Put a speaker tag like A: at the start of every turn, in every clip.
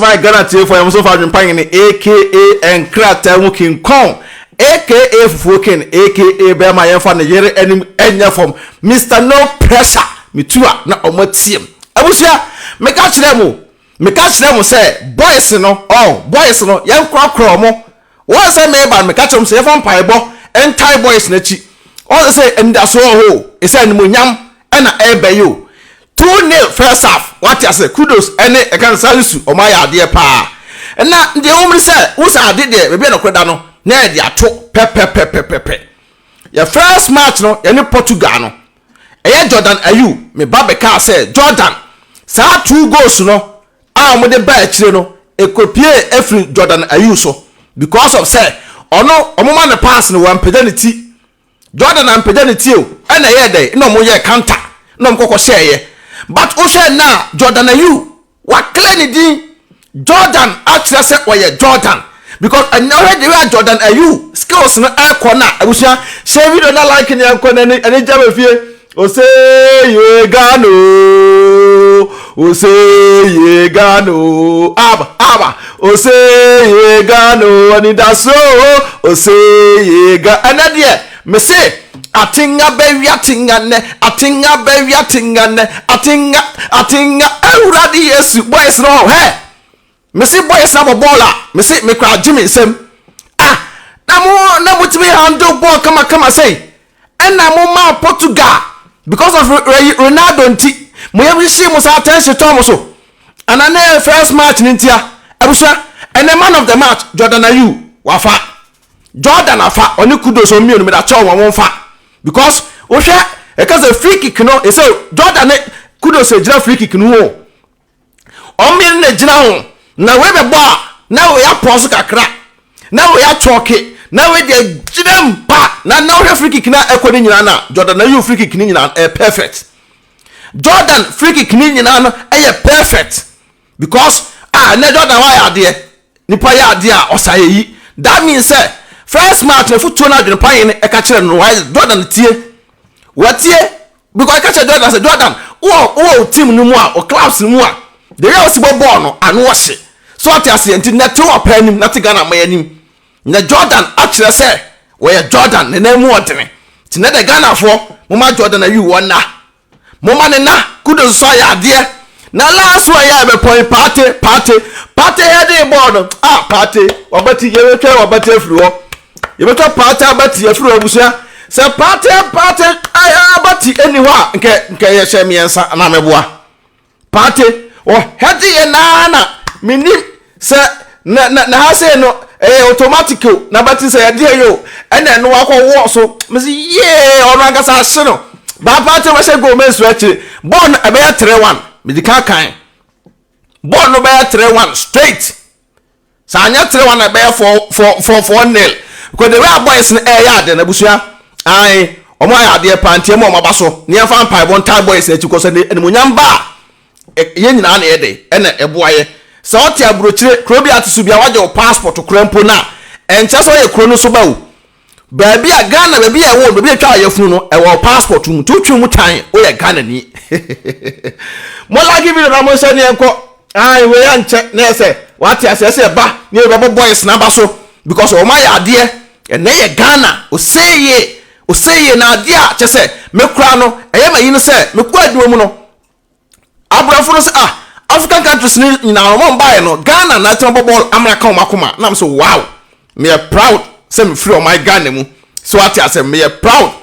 A: my guarantee for him so far Adwenepahene aka and Krata mu King Kong aka Fufuoken aka Bema Yemfa ne yere enya from Mr. No Pressure mitua na omotiem abusia meka kire mu say boys no yen krokro mo won say me ba meka kire mu say fam paebo entai boys na chi all say Anidaso ho e say animonyam na ebeyo 2-0 first half what you say kudos ene e kan salisu o ma ya ade pa na de omri say wo sa ade de be na koda no na e de ato pe ya first match no ene Portugal no e Jordan Ayew me babeka say Jordan sa 2 goals no a mo de ba akire no e kopie every Jordan Ayew so because of say ono omoma ne pass no wan pedanity Jordan and pedanity o ene ye dey no mo ye counter no mo kokko share ye but Osha na Jordan Ayew wa clean din Jordan actually say oye Jordan because already we are Jordan Ayew skills no e corner abusia share video na like ni enko na ni jama fie o say ye gano aba o say ye gano Anidaso o say ye ga anadie me say atinga uradi yesu boys no hey me see boys na bola me see me kwa Jimmy sem na mutimi handle ball kama say and na mo ma Portugal because of Ronaldo nti mo ye see mo sa attention to so and na first match ntia abusha and the man of the match Jordan Ayew wafa Jordan afa oni kudos o mi no me da cho won fa because Osha because a free kick no e say Jordan kudos e jira free kick no o mi na jira ho na we be bo na we ya pause kakra na we ya choke na we de jira mpa na we free kick na ekodi nyina na Jordan Ayew free kick ni nyina perfect Jordan free kick ni nyina no perfect because na Jordan wa ya de nipa ya de a osayi that means say first match na futu na Adwenepahene e ka kire no why Jordan tie watie because ka kire Jordan say Jordan o team no mu a o clubs no mu a the real si ball no anu wo hye so ati asenti na te o pa nim na te Ghana mayanim na Jordan akire say we Jordan na mu odene ti na de Ghana fo mo ma Jordan Ayew wona mo ma ne na kudo so ya ade na last one ya be point party head ball no party obati ye twa obati afiri ho you better party about your free abusia say party about anywhere nke ye hye miensa na meboa party headi ye na minim say na ha say no automatic na bati say de yo ene no akwo so me say ye ono agasa hye no ba party we say go mensu akire ball e be 3-1 medical kan ball no be 3-1 straight sa anya 3-1 e be 4-0 because the way boys in air na busua ai omo ya de pantie mo mabaso ne fa mpa bon tie boys na chiko so ne animonyam ba ye nyina na ede ena eboaye so oti abrochire krobi atisu bia waje o passport krampo na encha so ye kro no so bawo ba bia Ghana ba bia wo bia twa ayefunu no e wo passport mu tutwi mu tan o ye Ghana ni mo la give you na mo se ne enko ai we ya nche na ese wati asese ba ne be boys na baso because o ma ya de na ye Ghana o seye na ade a chese me kura no eye ma yin se me ku aduo mu no abrafo no se African countries ni nyina mo mbae no Ghana na tem ball America makoma na so wow me proud say me free on my Ghana mu so ati ase me proud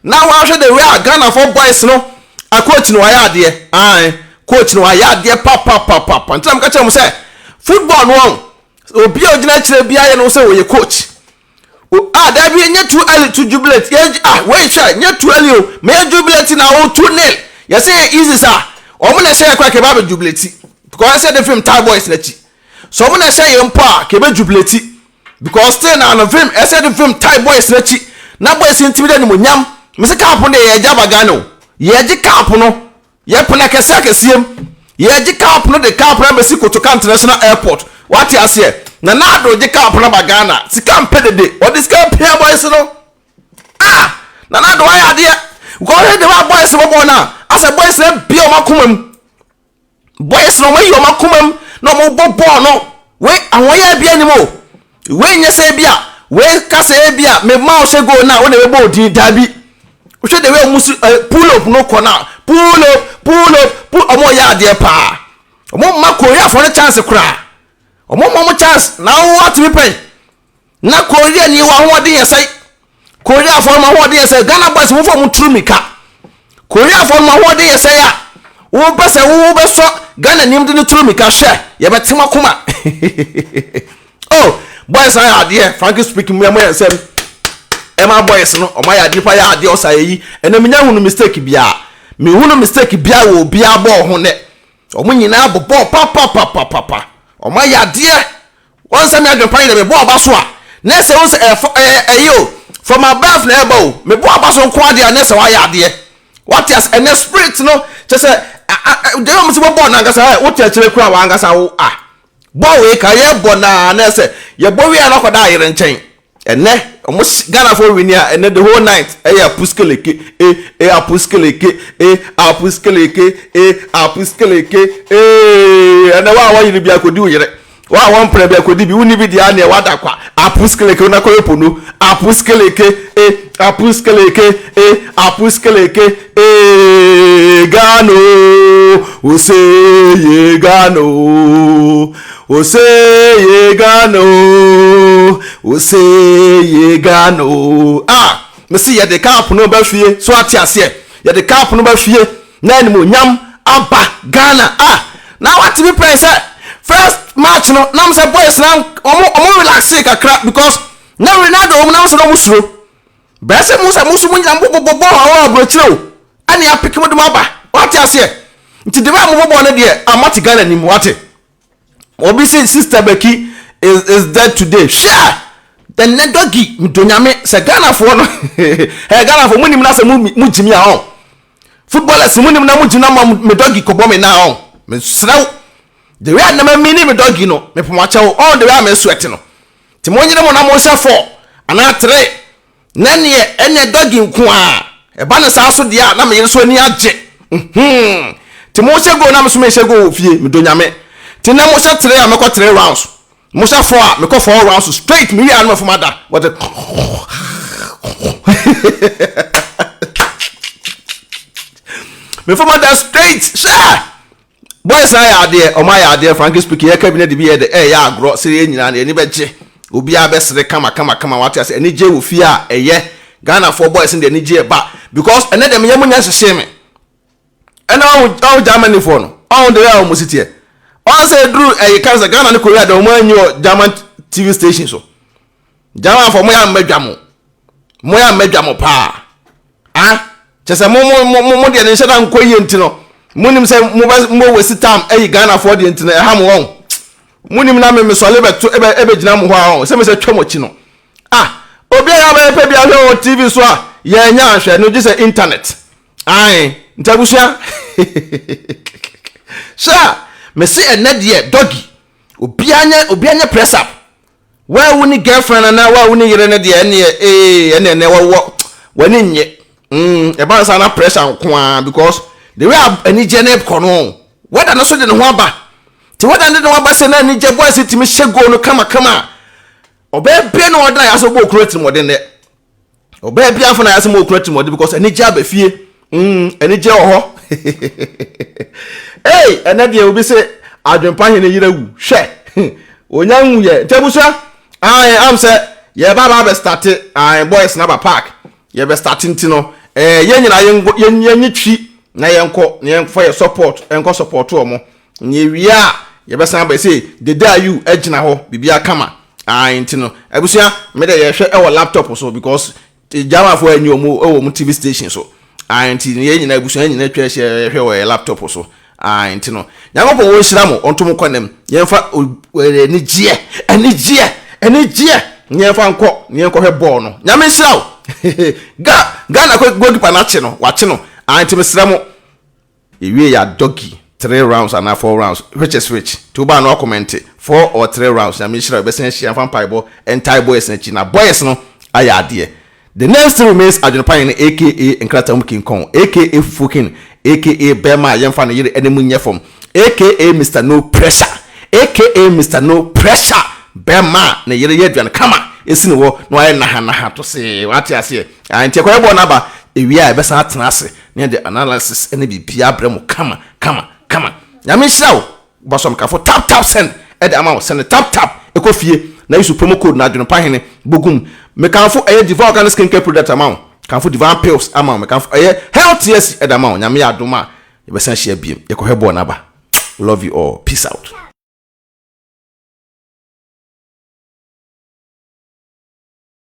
A: now I show the way Ghana for boys no a coach no ya ade coach no ya ade papa ntam ka chem say football no obi ogina kire bia ye no say we coach that be nye too early to jubilate wait try nye too early o me jubilate na o 2-0 you say easy sir o mo na say kwa ke ba jubilate because I said the film tie boys na chi so mo na say ye mpa ke ba jubilate because still na no film I said the film tie boys na chi na boys intimidate ni mo nyam me say cap no ye jaba Ghana ye ji cap no ye pona kesa kesiem ye ji cap no the cap na be si Kotoka International Airport what you say na do je cap na Ghana sika mpedede o this can pay boys no na do ya de go ahead the boys mo bona as a boys na bi o makomam boys no mai o makomam no mo ball no we awon ya bia ni mo we nya say bia we ka say bia me ma o se go na wo na be bo din dabi o se de we musu pull up no corner pull up omo ya de pa omo ma Korea for the chance kra omo chance na what me pay na Korea ni wa ho de yesai Korea for ma ho de yesai Ghana boys mo for mo true mika Korea for ma ho de yesai a wo be se wo be so Ghana nim de true mika share ye betima kuma oh boys are there frankly speaking me say Emma boys no o my ade pa ya ade o say yi ena me nya hunu mistake bia me hunu mistake bia wo bia ball ho ne o mo nyina bobo papa o my ade won say me Adwenepahene me ball ba so a na say won say yo from above na ebo me ball ba so nko ade na say wa ya ade what is an spirit no just say dey mo say ball na ngasa wo tia kire kura wa ngasa wo ball we ka ye ball na say ye ball we anakoda ayere nchen ene almost Ghana for win here and the whole night apuskeleke and wa you be akodi yere wa wan pre be akodi bi uni bi dia na wada kwa apuskeleke na koyepo no apuskeleke Gano ose Gano me see ya de camp no ba hwie so atiase ya de camp no ba hwie na ni mo nyam aba Ghana now what me pray say first match no na me say boys na omo relax kakra because na Ronaldo na so no musuro be say musu nyam bobo hawa abrochiro ani apike mo de aba what atiase nti de ba mo bobo na de amati Ghana ni mo wate obi say sister Becky is dead today sure then doggy mdonyame se Ghana for no Ghana for munim na se mu jimi a on footballers munim na mu jina me doggy ko bo me na on me srew the way na me ni me doggy no me pomo acha on the way me sweat no ti mo nyine mo na mo sha 4 ana 3 na ne ene doggy nko a e ba na sa so de a na me yere so ani age ti mo shego na me so me shego fie mdonyame ti na mo sha 3 a me ko 3 rounds mo sha 4 a me ko 4 rounds straight me and my mother what the me for mother straight sure boys na there o my there frankly speaking here cabinet de be here the ya agro sire nyina na ni beje obi a besere kama what say ani je wo fie a Ghana for boys in the ni je ba because ene dem ye munya hye me ena o Germany for no on the way o mo sitie on say Drew Kanza Ghana ni Korea the man your German TV station so German for moya medwamo pa chese mo de ne sheda nkoyi ntino munim say mo wesi time Ghana for the ntino ha mo won munim na me so lebeto ebe gina mo ho a se me se twemo chi no obi ya ba pe bia ho TV so a ye nya ahwe no just internet ntabusua sha me see enade doggy obi anya press up where woni girlfriend na where woni yire ne de ene wo wani nye e ba sa na pressure nko because the way any gene kono whether no so de no aba ti whether de no aba se na ni je boys ti me shego no kama obebia no odan ya so bo create mo de ne obebia afo na ya so mo create mo de because any je aba fie any je oho hey enade obi se Adwenepahene yire wu hwe onyanwu ye tebusa am say ye baba be start boys na ba park ye be starting tino ye nyina ye nyitwi na ye nko ye support enko support omo nye wia ye be san ba say the day you agina ho bibia kama ntino ebusa me de ye hwe e wo laptop so because jama for anyi omo mu TV station so ntino ye nyina ebusa nyina twa hwe wo laptop so ntino nyagopo wo hira mo onto mo kwanem yemfa enigye nyemfa nko hwe ball no nyame hira wo Ghana ko goalkeeper na che no wache no ntimo sira mo ewie ya doggy 3 rounds and 4 rounds which is which to ba no comment 4 or 3 rounds nyame hira be sen hia fan paibo entire boys na chi na boys no aya ade the next remains Adwenepahene aka Nkratam King Kong aka Fukin aka Bema yemfa no yire enemu nye fom aka Mr No Pressure aka Mr. No Pressure bema na yere yedwan kama esi ne wo no aye na ha to se wate ase anti ko ebo na ba ewia e besa atena ase ne the analysis ene bibia bremu kama nyame hirawo bosom kafo tap send e de amount send tap ekofie na use promo code na Adwenepahene bogum me kanfo eye divine organic skincare product amount kanfo divine pills amount me kanfo eye health yes e de amount nyame adoma e besa hia biem e ko hebo na ba love you all peace out.